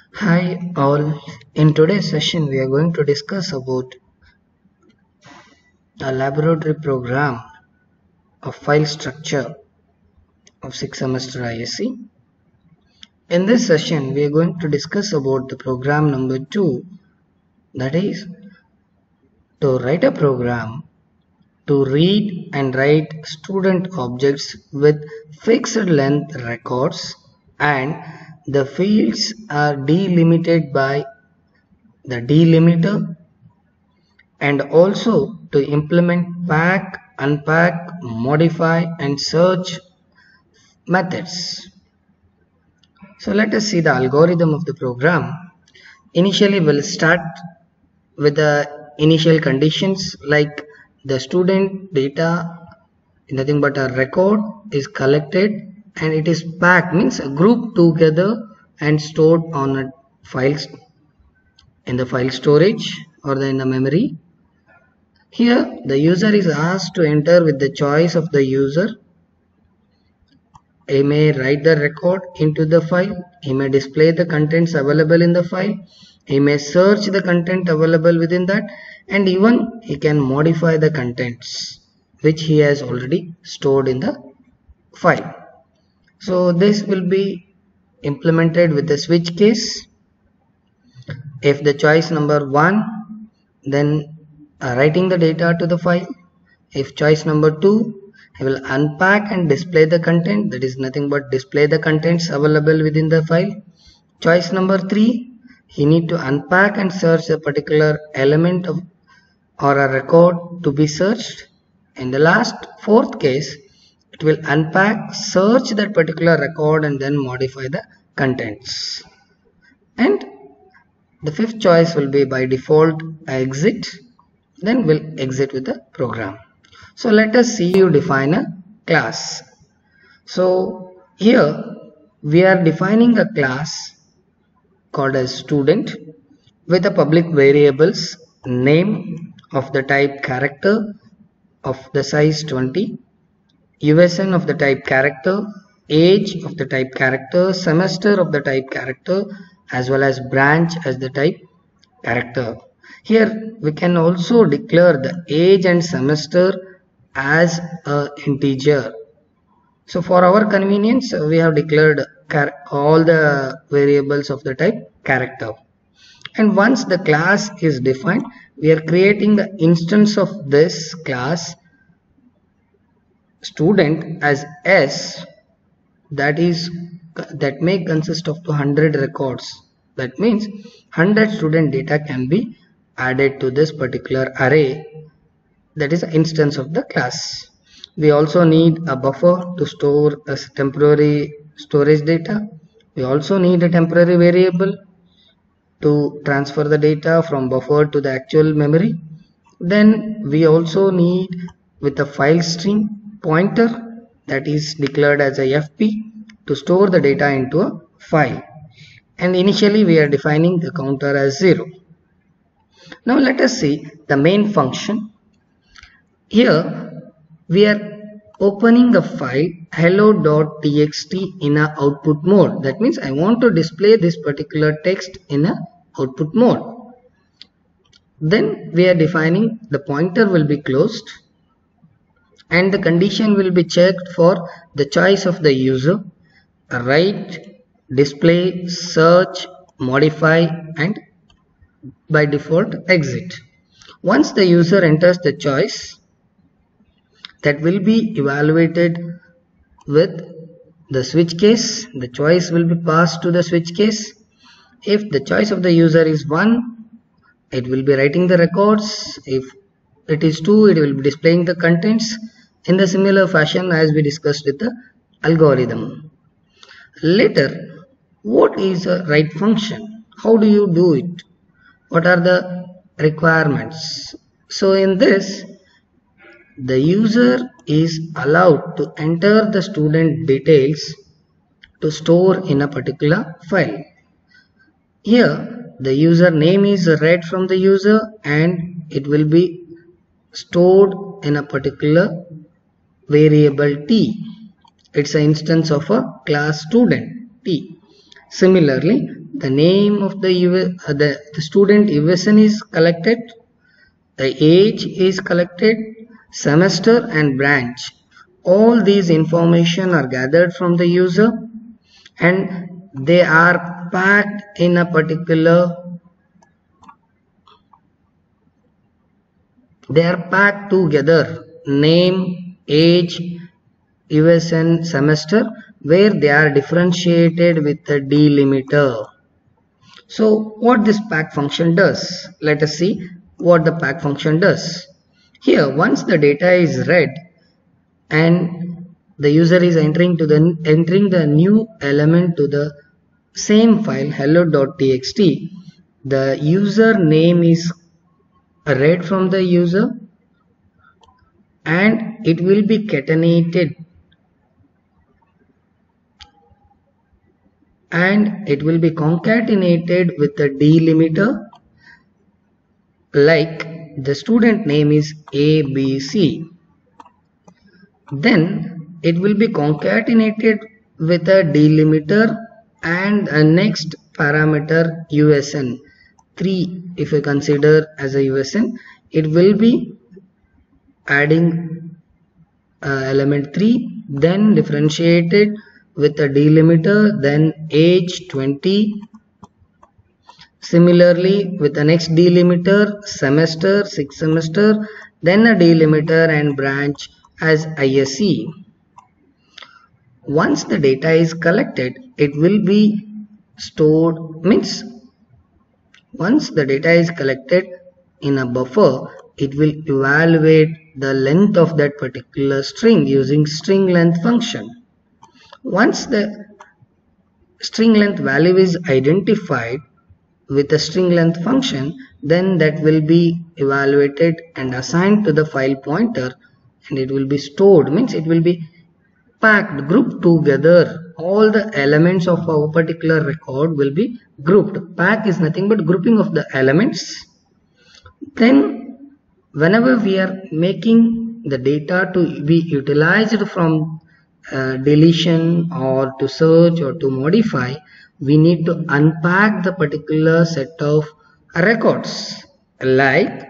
Hi all, in today's session we are going to discuss about a laboratory program of file structure of 6th semester ISC. In this session we are going to discuss about the program number 2, that is to write a program to read and write student objects with fixed length records, and the fields are delimited by the delimiter, and also to implement pack, unpack, modify and search methods. So let us see the algorithm of the program. Initially we'll start with the initial conditions, like the student data, nothing but a record is collected and it is packed, means grouped together and stored on a files in the file storage or in the memory. Here the user is asked to enter with the choice of the user. He may write the record into the file, he may display the contents available in the file, he may search the content available within that, and even he can modify the contents which he has already stored in the file. So this will be implemented with the switch case. If the choice number 1, then writing the data to the file. If choice number 2, he will unpack and display the content, that is nothing but display the contents available within the file. Choice number 3, he need to unpack and search a particular element of or a record to be searched. In the last 4th case, it will unpack, search that particular record and then modify the contents. And the 5th choice will be by default exit, then we'll exit with the program. So let us see you define a class. So here we are defining a class called as student with the public variables name of the type character of the size 20, USN of the type character, age of the type character, semester of the type character, as well as branch as the type character. Here we can also declare the age and semester as an integer. So for our convenience we have declared all the variables of the type character. And once the class is defined, we are creating the instance of this class student as S, that may consist of 200 records. That means 100 student data can be added to this particular array, that is an instance of the class. We also need a buffer to store a temporary storage data. We also need a temporary variable to transfer the data from buffer to the actual memory. Then we also need with a file stream pointer, that is declared as a FP, to store the data into a file. And initially we are defining the counter as 0. Now let us see the main function. Here we are opening the file hello.txt in a output mode. That means I want to display this particular text in a output mode. Then we are defining the pointer will be closed and the condition will be checked for the choice of the user: write, display, search, modify, and by default exit. Once the user enters the choice, that will be evaluated with the switch case. The choice will be passed to the switch case. If the choice of the user is 1, it will be writing the records. If it is 2, it will be displaying the contents in the similar fashion as we discussed with the algorithm. Later, what is a write function? How do you do it? What are the requirements? So in this, the user is allowed to enter the student details to store in a particular file. Here the user name is read from the user and it will be stored in a particular variable T. It's an instance of a class student T. Similarly, the name of the student USN is collected, the age is collected, semester and branch. All these information are gathered from the user and they are packed in a particular, they are packed together, name, age, USN, semester, where they are differentiated with a delimiter. So what this pack function does, let us see what the pack function does. Here, once the data is read and the user is entering the new element to the same file hello.txt, the user name is read from the user and it will be concatenated with the delimiter, like the student name is ABC. Then it will be concatenated with a delimiter and a next parameter USN 3. If you consider as a USN, it will be adding element 3, then differentiated with a delimiter, then age 20. Similarly, with the next delimiter, semester, 6th semester, then a delimiter and branch as ISE. Once the data is collected, it will be stored, once the data is collected in a buffer, it will evaluate the length of that particular string using string length function. Once the string length value is identified with a string length function, then that will be evaluated and assigned to the file pointer and it will be stored, it will be packed, grouped together. All the elements of our particular record will be grouped. Pack is nothing but grouping of the elements. Then whenever we are making the data to be utilized from deletion or to search or to modify, we need to unpack the particular set of records, like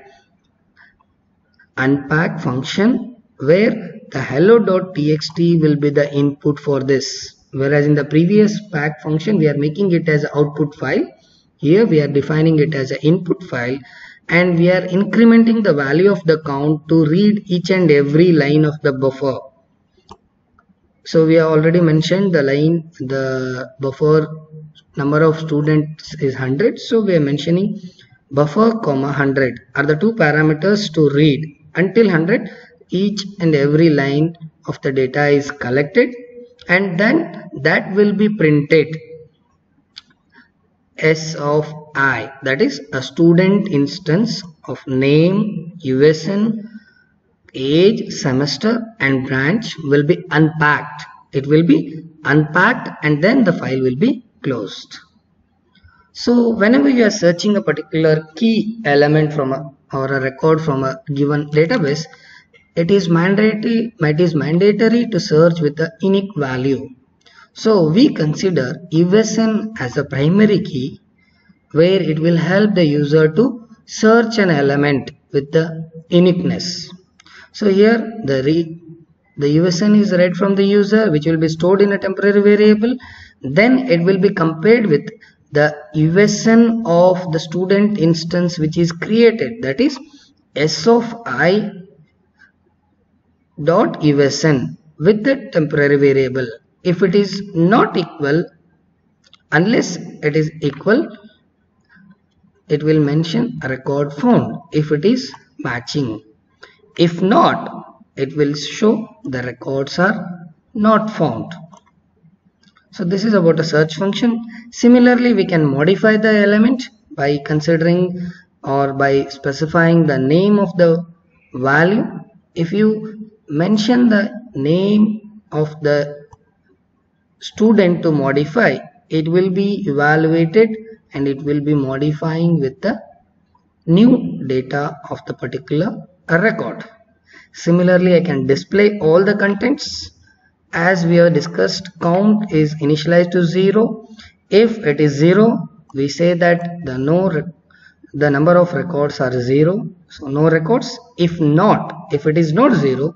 unpack function, where the hello.txt will be the input for this, whereas in the previous pack function we are making it as an output file. Here we are defining it as an input file and we are incrementing the value of the count to read each and every line of the buffer. So we have already mentioned the buffer number of students is 100. So we are mentioning buffer, 100 are the two parameters to read. Until 100, each and every line of the data is collected and then that will be printed S of I, that is a student instance of name, USN, age, semester and branch will be unpacked. It will be unpacked and then the file will be closed. So whenever you are searching a particular key element from or a record from a given database, it is mandatory to search with the unique value. So we consider USN as a primary key, where it will help the user to search an element with the uniqueness. So here the USN is read from the user, which will be stored in a temporary variable. Then it will be compared with the USN of the student instance which is created, that is S of I dot USN with the temporary variable. If it is not equal, unless it is equal, it will mention a record found if it is matching. If not, it will show the records are not found. So this is about a search function. Similarly, we can modify the element by considering or by specifying the name of the value. If you mention the name of the student to modify, it will be evaluated and it will be modifying with the new data of the particular record. Similarly, I can display all the contents. As we have discussed, count is initialized to 0. If it is 0, we say that the number of records are 0, so no records. If it is not 0,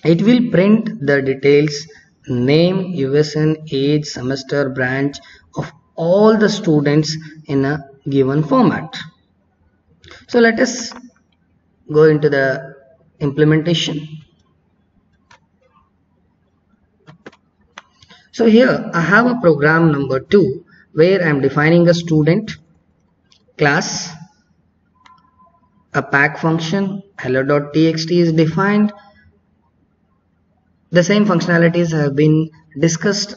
it will print the details, name, USN, age, semester, branch of all the students in a given format. So let us go into the implementation. So here I have a program number 2 where I am defining a student class, a pack function, hello.txt is defined. The same functionalities have been discussed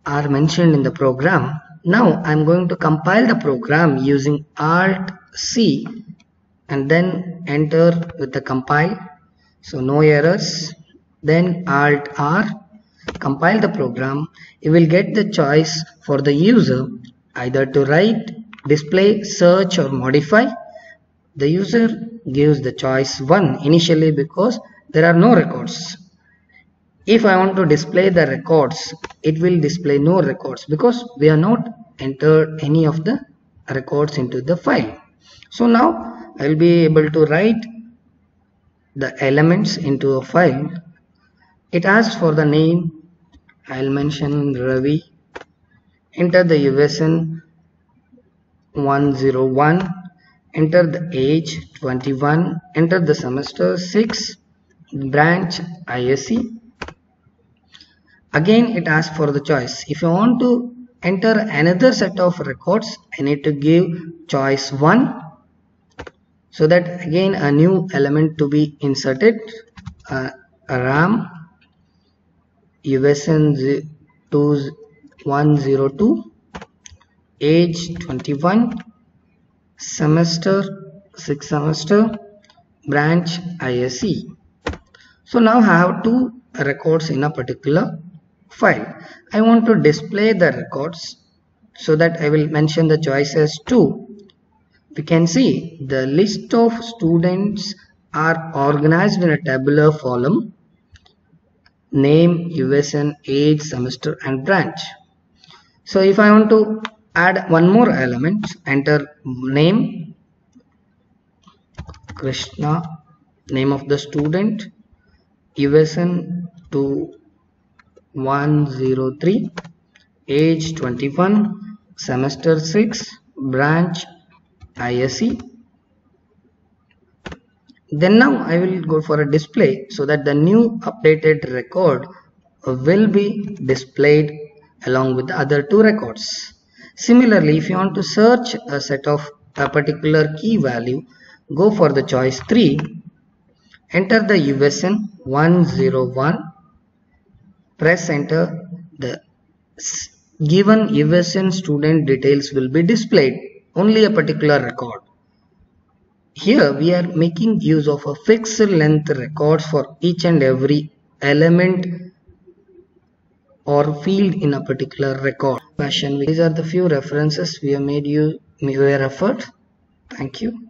are mentioned in the program. Now I'm going to compile the program using Alt C and then enter with the compile. So no errors. Then Alt R, compile the program. You will get the choice for the user either to write, display, search or modify. The user gives the choice 1 initially because there are no records. If I want to display the records, it will display no records because we are not entered any of the records into the file. So now I will be able to write the elements into a file. It asks for the name. I'll mention Ravi. Enter the USN 101. Enter the age 21. Enter the semester 6. Branch ISE. Again it asks for the choice. If you want to enter another set of records, I need to give choice 1 so that again a new element to be inserted. RAM USN 102, age 21, semester 6 semester, branch ISE. So now I have 2 records in a particular file. I want to display the records, so that I will mention the choice as 2. We can see the list of students are organized in a tabular column: name, USN, age, semester and branch. So if I want to add one more element, enter name, Krishna, name of the student, USN to 103, age 21, semester 6, branch ISE. Then now I will go for a display so that the new updated record will be displayed along with the other 2 records. Similarly, if you want to search a set of a particular key value, go for the choice 3, enter the USN 101, press enter. The given USN student details will be displayed, only a particular record. Here we are making use of a fixed length records for each and every element or field in a particular record. These are the few references we have made you referred. Thank you.